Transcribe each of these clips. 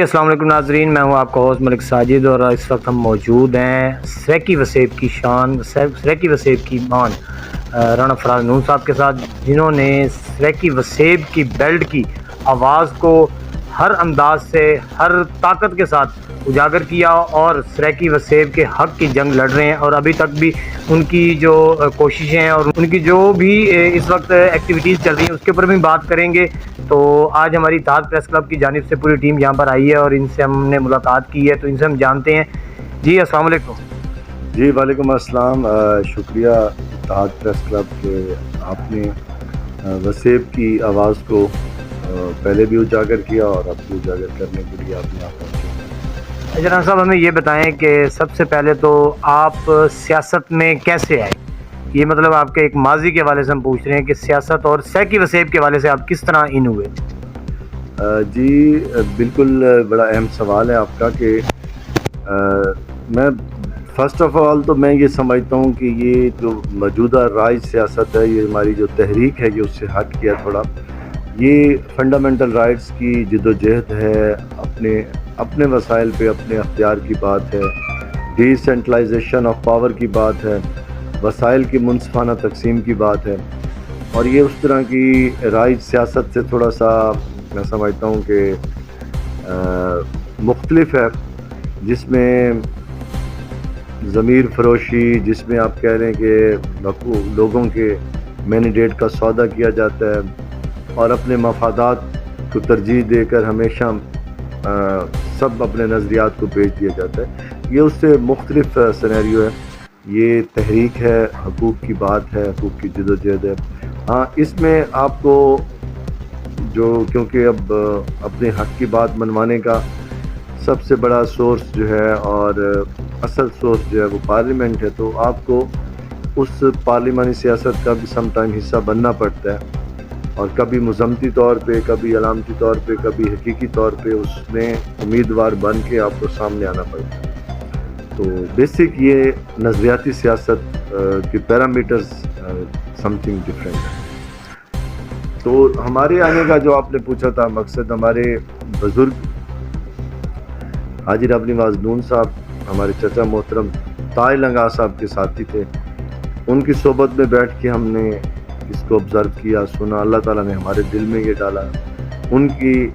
السلام علیکم ناظرین، میں ہوں آپ کا ہوسٹ ملک ساجد اور اس وقت ہم موجود ہیں سریکی وسیب کی شان سریکی وسیب کی مان رانا فراز نون صاحب کے ساتھ، جنہوں نے سریکی وسیب کی بیلٹ کی آواز کو ہر انداز سے ہر طاقت کے ساتھ اجاگر کیا اور سریکی وسیب کے حق کی جنگ لڑ رہے ہیں، اور ابھی تک بھی ان کی جو کوششیں ہیں اور ان کی جو بھی اس وقت ایکٹیویٹیز چل رہی ہیں اس کے اوپر بھی بات کریں گے۔ تو آج ہماری اتحاد پریس کلب کی جانب سے پوری ٹیم یہاں پر آئی ہے اور ان سے ہم نے ملاقات کی ہے، تو ان سے ہم جانتے ہیں۔ جی السلام علیکم۔ جی وعلیکم السلام، شکریہ اتحاد پریس کلب کہ آپ نے وسیب کی آواز کو پہلے بھی اجاگر کیا اور اب بھی اجاگر کرنے کے لیے آپ نے جناب صاحب ہمیں یہ بتائیں کہ سب سے پہلے تو آپ سیاست میں کیسے آئے؟ یہ مطلب آپ کے ایک ماضی کے حوالے سے ہم پوچھ رہے ہیں کہ سیاست اور سریکی وسیب کے حوالے سے آپ کس طرح ان ہوئے؟ جی بالکل بڑا اہم سوال ہے آپ کا کہ میں فرسٹ آف آل تو میں یہ سمجھتا ہوں کہ یہ جو موجودہ رائج سیاست ہے، یہ ہماری جو تحریک ہے یہ اس سے ہٹ کیا تھوڑا۔ یہ فنڈامنٹل رائٹس کی جد و جہد ہے، اپنے وسائل پہ اپنے اختیار کی بات ہے، ڈی سینٹرلائزیشن آف پاور کی بات ہے، وسائل کی منصفانہ تقسیم کی بات ہے، اور یہ اس طرح کی رائج سیاست سے تھوڑا سا میں سمجھتا ہوں کہ مختلف ہے، جس میں ضمیر فروشی، جس میں آپ کہہ رہے ہیں کہ لوگوں کے مینڈیٹ کا سودا کیا جاتا ہے اور اپنے مفادات کو ترجیح دے کر ہمیشہ سب اپنے نظریات کو پیش دیا جاتا ہے۔ یہ اس سے مختلف سینیریو ہے، یہ تحریک ہے، حقوق کی بات ہے، حقوق کی جد و جہد ہے۔ ہاں اس میں آپ کو جو کیونکہ اب اپنے حق کی بات منوانے کا سب سے بڑا سورس جو ہے اور اصل سورس جو ہے وہ پارلیمنٹ ہے، تو آپ کو اس پارلیمانی سیاست کا بھی سم ٹائم حصہ بننا پڑتا ہے، اور کبھی مذمتی طور پہ، کبھی علامتی طور پہ، کبھی حقیقی طور پہ اس میں امیدوار بن کے آپ کو سامنے آنا پڑتا ہے۔ تو بیسک یہ نظریاتی سیاست کے پیرامیٹرز سم تھنگ ڈفرینٹ ہے۔ تو ہمارے آنے کا جو آپ نے پوچھا تھا مقصد، ہمارے بزرگ حاجی ربانی نواز نون صاحب ہمارے چچا محترم طاہر لنگا صاحب کے ساتھی تھے، ان کی صحبت میں بیٹھ کے ہم نے اس کو آبزرو کیا، سنا، اللہ تعالیٰ نے ہمارے دل میں یہ ڈالا۔ ان کی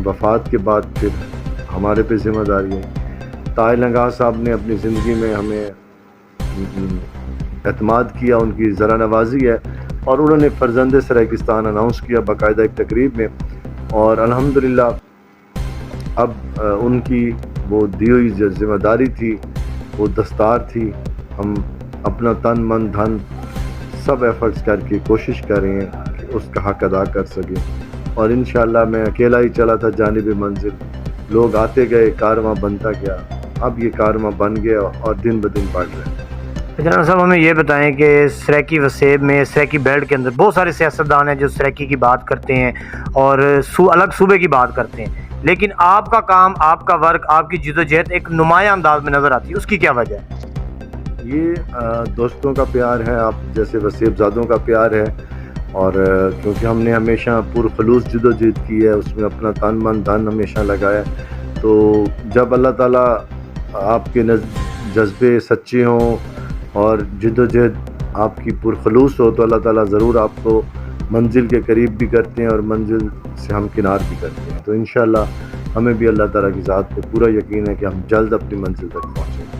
وفات کے بعد پھر ہمارے پہ ذمہ داری ہے۔ طاہر لنگا صاحب نے اپنی زندگی میں ہمیں اعتماد کیا، ان کی ذرا نوازی ہے، اور انہوں نے فرزند سرائیکستان اناؤنس کیا باقاعدہ ایک تقریب میں، اور الحمدللہ اب ان کی وہ دی ہوئی جو ذمہ داری تھی، وہ دستار تھی، ہم اپنا تن من دھن سب ایفرٹس کر کے کوشش کر رہے ہیں کہ اس کا حق ادا کر سکیں، اور انشاءاللہ میں اکیلا ہی چلا تھا جانب منزل، لوگ آتے گئے، کارواں بنتا گیا، اب یہ کارواں بن گیا اور دن بدن بڑھ رہا ہے۔ جناب صاحب ہمیں یہ بتائیں کہ سریکی وسیب میں، سریکی بیلٹ کے اندر بہت سارے سیاستدان ہیں جو سریکی کی بات کرتے ہیں اور الگ صوبے کی بات کرتے ہیں، لیکن آپ کا کام، آپ کا ورک، آپ کی جدوجہد ایک نمایاں انداز میں نظر آتی ہے، اس کی کیا وجہ ہے؟ یہ دوستوں کا پیار ہے، آپ جیسے وسیب زادوں کا پیار ہے، اور کیونکہ ہم نے ہمیشہ پرخلوص جدوجہد کی ہے، اس میں اپنا تن من دھن ہمیشہ لگایا، تو جب اللہ تعالیٰ آپ کے جذبے سچے ہوں اور جدوجہد آپ کی پرخلوص ہو تو اللہ تعالیٰ ضرور آپ کو منزل کے قریب بھی کرتے ہیں اور منزل سے ہم کنار بھی کرتے ہیں۔ تو انشاءاللہ ہمیں بھی اللہ تعالیٰ کی ذات پہ پورا یقین ہے کہ ہم جلد اپنی منزل تک پہنچیں گے۔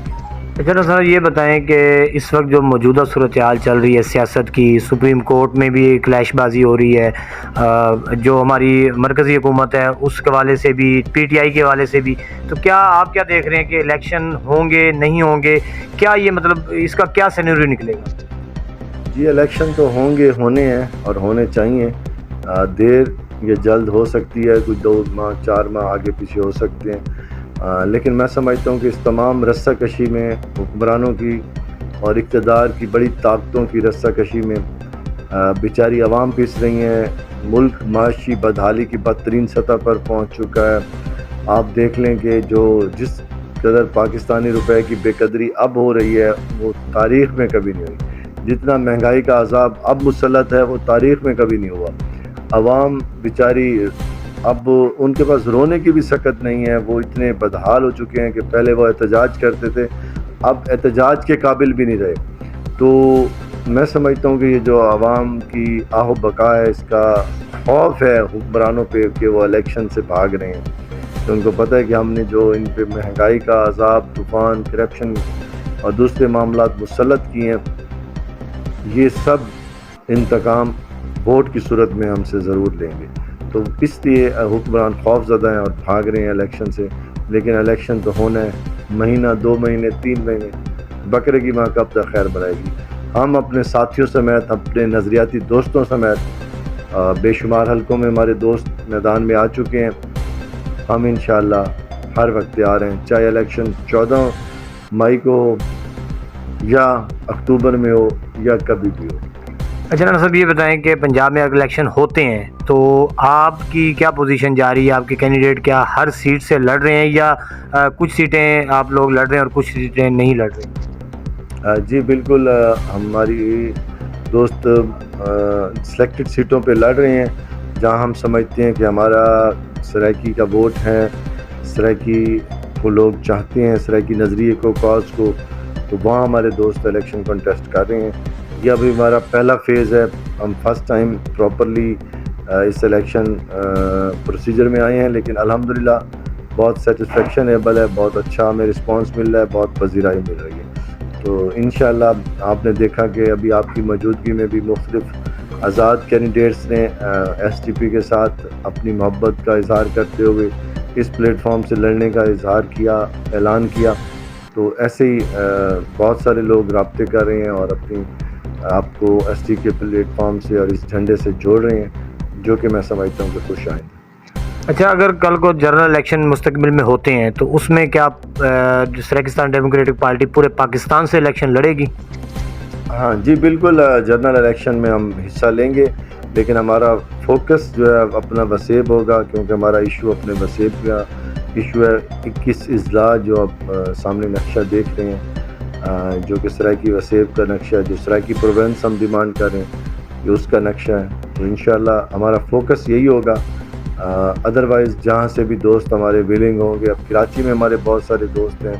چلو سر یہ بتائیں کہ اس وقت جو موجودہ صورتحال چل رہی ہے سیاست کی، سپریم کورٹ میں بھی کلیش بازی ہو رہی ہے، جو ہماری مرکزی حکومت ہے اس کے حوالے سے بھی، پی ٹی آئی کے حوالے سے بھی، تو کیا آپ کیا دیکھ رہے ہیں کہ الیکشن ہوں گے نہیں ہوں گے؟ کیا یہ مطلب اس کا کیا سینیریو نکلے گا؟ جی الیکشن تو ہوں گے، ہونے ہیں اور ہونے چاہیے، دیر یا جلد ہو سکتی ہے، کچھ 2 ماہ 4 ماہ آگے پیچھے ہو سکتے ہیں، لیکن میں سمجھتا ہوں کہ اس تمام رسہ کشی میں حکمرانوں کی اور اقتدار کی بڑی طاقتوں کی رسہ کشی میں بیچاری عوام پس رہی ہیں، ملک معاشی بدحالی کی بدترین سطح پر پہنچ چکا ہے۔ آپ دیکھ لیں کہ جس قدر پاکستانی روپے کی بے قدری اب ہو رہی ہے وہ تاریخ میں کبھی نہیں ہوئی، جتنا مہنگائی کا عذاب اب مسلط ہے وہ تاریخ میں کبھی نہیں ہوا۔ عوام بیچاری اب ان کے پاس رونے کی بھی سکت نہیں ہے، وہ اتنے بدحال ہو چکے ہیں کہ پہلے وہ احتجاج کرتے تھے، اب احتجاج کے قابل بھی نہیں رہے. تو میں سمجھتا ہوں کہ یہ جو عوام کی آہ و بقا ہے، اس کا خوف ہے حکمرانوں پہ کہ وہ الیکشن سے بھاگ رہے ہیں. تو ان کو پتہ ہے کہ ہم نے جو ان پہ مہنگائی کا عذاب، طوفان، کرپشن اور دوسرے معاملات مسلط کیے ہیں، یہ سب انتقام ووٹ کی صورت میں ہم سے ضرور لیں گے. تو اس لیے حکمران خوف زدہ ہیں اور بھاگ رہے ہیں الیکشن سے. لیکن الیکشن تو ہونا ہے، مہینہ، 2 مہینے، 3 مہینے، بکرے کی ماں کب تک خیر بنائے گی. ہم اپنے ساتھیوں سمیت، اپنے نظریاتی دوستوں سمیت بے شمار حلقوں میں ہمارے دوست میدان میں آ چکے ہیں. ہم انشاءاللہ ہر وقت تیار ہیں، چاہے الیکشن 14 مئی کو ہو یا اکتوبر میں ہو یا کبھی بھی ہو. اچھا رانا صاحب، یہ بتائیں کہ پنجاب میں اگر الیکشن ہوتے ہیں تو آپ کی کیا پوزیشن جا رہی ہے؟ آپ کے کینڈیڈیٹ کیا ہر سیٹ سے لڑ رہے ہیں یا کچھ سیٹیں آپ لوگ لڑ رہے ہیں اور کچھ سیٹیں نہیں لڑ رہے؟ جی بالکل، ہماری دوست سلیکٹڈ سیٹوں پہ لڑ رہے ہیں جہاں ہم سمجھتے ہیں کہ ہمارا سرائکی کا ووٹ ہے، سرائکی کو لوگ چاہتے ہیں، سرائکی نظریے کو، کاز کو. تو وہاں ہمارے دوست الیکشن کنٹیسٹ کر رہے ہیں. یہ ابھی ہمارا پہلا فیز ہے، ہم فرسٹ ٹائم پراپرلی اس الیکشن پروسیجر میں آئے ہیں. لیکن الحمدللہ بہت سیٹسفیکشنیبل ہے، بہت اچھا ہمیں رسپانس مل رہا ہے، بہت پذیرائی مل رہی ہے. تو انشاءاللہ آپ نے دیکھا کہ ابھی آپ کی موجودگی میں بھی مختلف آزاد کینڈیڈیٹس نے ایس ٹی پی کے ساتھ اپنی محبت کا اظہار کرتے ہوئے اس پلیٹ فارم سے لڑنے کا اظہار کیا، اعلان کیا. تو ایسے ہی بہت سارے لوگ رابطے کر رہے ہیں اور اپنی آپ کو ایس ٹی کے پلیٹ فارم سے اور اس جھنڈے سے جوڑ رہے ہیں، جو کہ میں سمجھتا ہوں کہ خوش آئیں. اچھا، اگر کل کو جنرل الیکشن مستقبل میں ہوتے ہیں تو اس میں کیا سریکستان ڈیموکریٹک پارٹی پورے پاکستان سے الیکشن لڑے گی؟ ہاں جی بالکل، جنرل الیکشن میں ہم حصہ لیں گے، لیکن ہمارا فوکس جو ہے اپنا وسیب ہوگا، کیونکہ ہمارا ایشو اپنے وسیب کا ایشو ہے. 21 اضلاع جو آپ سامنے نقشہ دیکھ رہے ہیں، جو کہ سرائکی وسیب کا نقشہ ہے، جو سرائکی پروونس ہم ڈیمانڈ کر رہے ہیں، یہ اس کا نقشہ ہے. تو انشاءاللہ ہمارا فوکس یہی ہوگا. ادروائز جہاں سے بھی دوست ہمارے ویلنگ ہوں گے، اب کراچی میں ہمارے بہت سارے دوست ہیں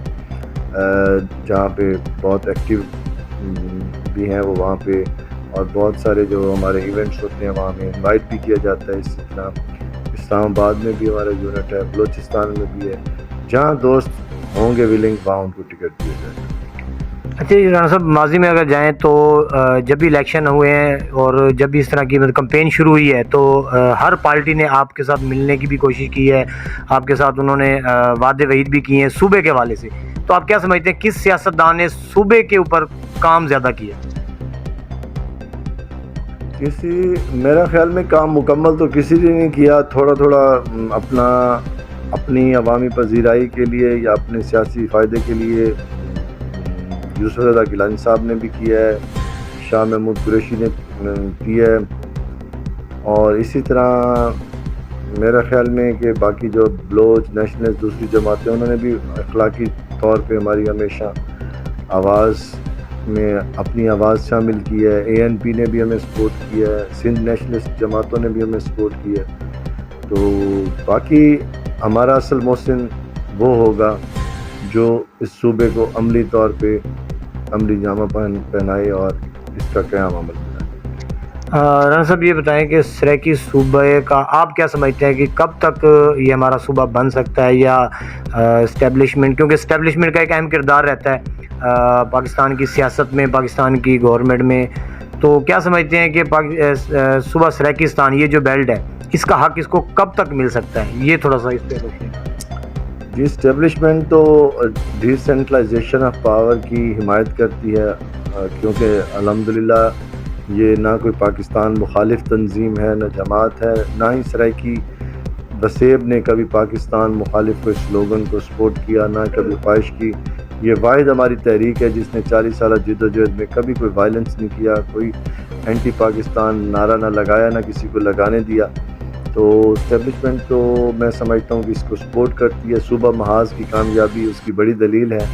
جہاں پہ بہت ایکٹیو بھی ہیں وہ وہاں پہ، اور بہت سارے جو ہمارے ایونٹس ہوتے ہیں وہاں میں انوائٹ بھی کیا جاتا ہے. اسی طرح اسلام آباد میں بھی ہمارا یونٹ ہے، بلوچستان میں بھی ہے. جہاں دوست ہوں گے ویلنگ، وہاں ان کو ٹکٹ دیا جائے. اچھا رانا صاحب، ماضی میں اگر جائیں تو جب بھی الیکشن ہوئے ہیں اور جب بھی اس طرح کی کمپین شروع ہوئی ہے تو ہر پارٹی نے آپ کے ساتھ ملنے کی بھی کوشش کی ہے، آپ کے ساتھ انہوں نے وعدے وعید بھی کیے ہیں صوبے کے حوالے سے. تو آپ کیا سمجھتے ہیں کس سیاستدان نے صوبے کے اوپر کام زیادہ کیا؟ میرا خیال میں کام مکمل تو کسی نے نہیں کیا. تھوڑا تھوڑا اپنی عوامی پذیرائی کے لیے یا اپنے سیاسی فائدے کے لیے یوسف رضا گیلانی صاحب نے بھی کیا ہے، شاہ محمود قریشی نے کیا ہے، اور اسی طرح میرا خیال میں کہ باقی جو بلوچ نیشنلسٹ دوسری جماعتیں، انہوں نے بھی اخلاقی طور پہ ہماری ہمیشہ آواز میں اپنی آواز شامل کی ہے. اے این پی نے بھی ہمیں سپورٹ کیا ہے، سندھ نیشنلسٹ جماعتوں نے بھی ہمیں سپورٹ کیا ہے. تو باقی ہمارا اصل محسن وہ ہوگا جو اس صوبے کو عملی طور پہ عملی جامہ پہنائے اور اس کا قیام عمل کرائے. رانا صاحب، یہ بتائیں کہ سرائکی صوبے کا آپ کیا سمجھتے ہیں کہ کب تک یہ ہمارا صوبہ بن سکتا ہے، یا اسٹیبلشمنٹ، کیونکہ اسٹیبلشمنٹ کا ایک اہم کردار رہتا ہے پاکستان کی سیاست میں، پاکستان کی گورنمنٹ میں. تو کیا سمجھتے ہیں کہ صوبہ سرائکستان، یہ جو بیلٹ ہے، اس کا حق اس کو کب تک مل سکتا ہے؟ یہ تھوڑا سا اس پہ روشنی. جی اسٹیبلشمنٹ تو ڈی سینٹرلائزیشن آف پاور کی حمایت کرتی ہے، کیونکہ الحمدللہ یہ نہ کوئی پاکستان مخالف تنظیم ہے، نہ جماعت ہے، نہ ہی سرائکی وسیب نے کبھی پاکستان مخالف کو سلوگن کو سپورٹ کیا، نہ کبھی خواہش کی. یہ واحد ہماری تحریک ہے جس نے 40 سالہ جدوجہد میں کبھی کوئی وائلنس نہیں کیا، کوئی اینٹی پاکستان نعرہ نہ لگایا، نہ کسی کو لگانے دیا. تو اسٹیبلشمنٹ تو میں سمجھتا ہوں کہ اس کو سپورٹ کرتی ہے. صوبہ محاذ کی کامیابی اس کی بڑی دلیل ہے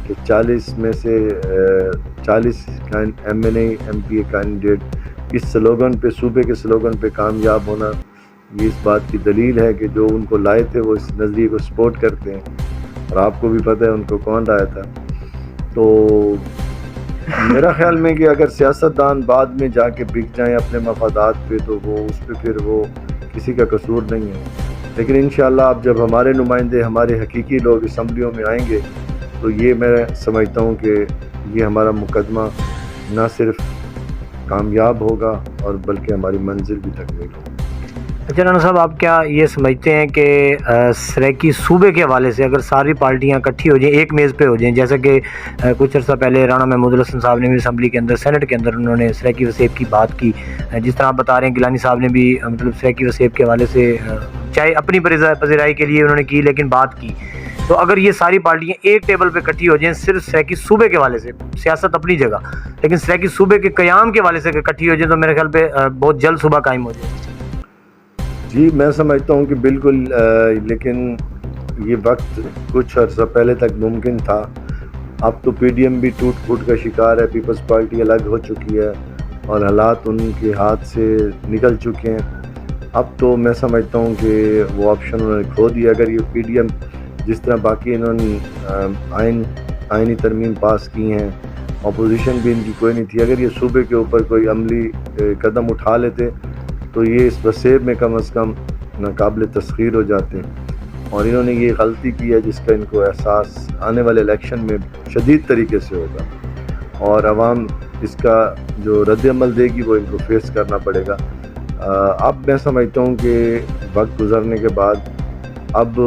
کہ 40 میں سے 40 M N A M P A candidate اس سلوگن پہ، صوبے کے سلوگن پہ کامیاب ہونا یہ اس بات کی دلیل ہے کہ جو ان کو لائے تھے وہ اس نظریے کو سپورٹ کرتے ہیں، اور آپ کو بھی پتہ ہے ان کو کون لایا تھا۔ تو میرا خیال میں کہ اگر سیاستدان بعد میں جا کے بک جائیں اپنے مفادات پہ تو وہ اس پہ پھر وہ کسی کا قصور نہیں ہے، لیکن انشاءاللہ اب جب ہمارے نمائندے، ہمارے حقیقی لوگ اسمبلیوں میں آئیں گے تو یہ میں سمجھتا ہوں کہ یہ ہمارا مقدمہ نہ صرف کامیاب ہوگا اور بلکہ ہماری منزل بھی تکمیل ہوگی۔ اچھا رانا صاحب، آپ کیا یہ سمجھتے ہیں کہ سریکی صوبے کے حوالے سے اگر ساری پارٹیاں اکٹھی ہو جائیں، ایک میز پہ ہو جائیں، جیسا کہ کچھ عرصہ پہلے رانا محمود الحسن صاحب نے بھی اسمبلی کے اندر، سینٹ کے اندر انہوں نے سریکی وسیب کی بات کی، جس طرح آپ بتا رہے ہیں گیلانی صاحب نے بھی مطلب سریکی وسیب کے حوالے سے چاہے اپنی پذیرائی کے لیے انہوں نے کی لیکن بات کی، تو اگر یہ ساری پارٹیاں ایک ٹیبل پہ اکٹھی ہو جائیں صرف سریکی صوبے کے حوالے سے، سیاست اپنی جگہ لیکن سریکی صوبے کے قیام کے حوالے سے اکٹھی ہو جائیں تو میرے خیال پہ بہت جلد صوبہ قائم ہو جائے۔ جی میں سمجھتا ہوں کہ بالکل، لیکن یہ وقت کچھ عرصہ پہلے تک ممکن تھا، اب تو پی ڈی ایم بھی ٹوٹ پھوٹ کا شکار ہے، پیپلز پارٹی الگ ہو چکی ہے اور حالات ان کے ہاتھ سے نکل چکے ہیں۔ اب تو میں سمجھتا ہوں کہ وہ آپشن انہوں نے کھو دیا۔ اگر یہ پی ڈی ایم جس طرح باقی انہوں نے آئینی ترمیم پاس کی ہیں، اپوزیشن بھی ان کی کوئی نہیں تھی، اگر یہ صوبے کے اوپر کوئی عملی قدم اٹھا لیتے تو یہ اس وسیب میں کم از کم ناقابل تسخیر ہو جاتے ہیں، اور انہوں نے یہ غلطی کی ہے جس کا ان کو احساس آنے والے الیکشن میں شدید طریقے سے ہوگا، اور عوام اس کا جو رد عمل دے گی وہ ان کو فیس کرنا پڑے گا۔ اب میں سمجھتا ہوں کہ وقت گزرنے کے بعد اب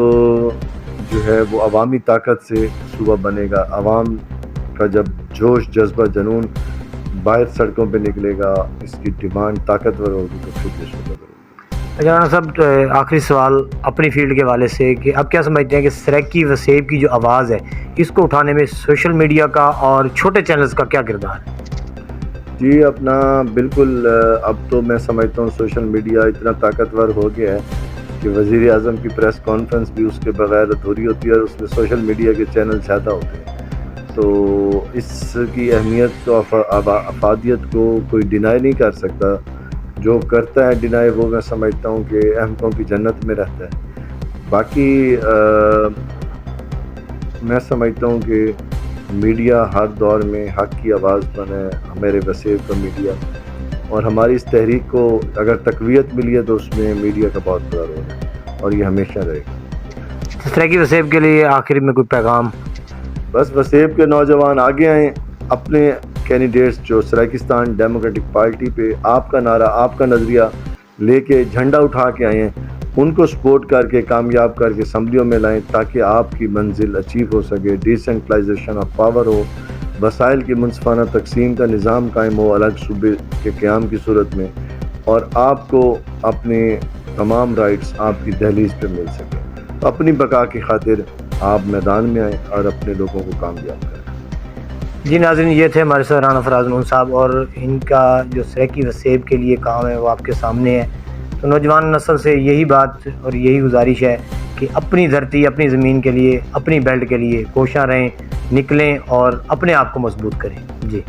جو ہے وہ عوامی طاقت سے صوبہ بنے گا، عوام کا جب جوش جذبہ جنون باہر سڑکوں پہ نکلے گا، اس کی ڈیمانڈ طاقتور ہوگی تو پھر یہ صوبہ بنے گا۔ اچھا رانا صاحب، آخری سوال اپنی فیلڈ کے حوالے سے کہ آپ کیا سمجھتے ہیں کہ سریکی وسیب کی جو آواز ہے اس کو اٹھانے میں سوشل میڈیا کا اور چھوٹے چینلز کا کیا کردار ہے؟ جی اپنا بالکل، اب تو میں سمجھتا ہوں سوشل میڈیا اتنا طاقتور ہو گیا ہے کہ وزیر اعظم کی پریس کانفرنس بھی اس کے بغیر ادھوری ہوتی ہے اور اس میں سوشل میڈیا کے چینل زیادہ ہوتے ہیں، تو اس کی اہمیت تو افادیت کو کوئی ڈینائی نہیں کر سکتا، جو کرتا ہے ڈینائی وہ میں سمجھتا ہوں کہ احمقوں کی جنت میں رہتا ہے۔ باقی میں سمجھتا ہوں کہ میڈیا ہر دور میں حق کی آواز بنے، ہمارے وسیب کا میڈیا، اور ہماری اس تحریک کو اگر تقویت ملی ہے تو اس میں میڈیا کا بہت بڑا رول ہے اور یہ ہمیشہ رہے گا۔ سریکی وسیب کے لیے آخر میں کوئی پیغام؟ بس وسیب کے نوجوان آگے آئیں، اپنے کینڈیڈیٹس جو سرائیکستان ڈیموکریٹک پارٹی پہ آپ کا نعرہ، آپ کا نظریہ لے کے جھنڈا اٹھا کے آئے ہیں، ان کو سپورٹ کر کے کامیاب کر کے اسمبلیوں میں لائیں تاکہ آپ کی منزل اچیو ہو سکے، ڈیسنٹرلائزیشن آف پاور ہو، وسائل کی منصفانہ تقسیم کا نظام قائم ہو الگ صوبے کے قیام کی صورت میں، اور آپ کو اپنے تمام رائٹس آپ کی دہلیز پہ مل سکے۔ تو اپنی بقا کی خاطر آپ میدان میں آئیں اور اپنے لوگوں کو کامیاب کریں۔ جی ناظرین، یہ تھے ہمارے ساتھ رانا فراز نون صاحب، اور ان کا جو سریکی وسیب کے لیے کام ہے وہ آپ کے سامنے ہے۔ تو نوجوان نسل سے یہی بات اور یہی گزارش ہے کہ اپنی دھرتی، اپنی زمین کے لیے، اپنی بیلٹ کے لیے کوشاں رہیں، نکلیں اور اپنے آپ کو مضبوط کریں۔ جی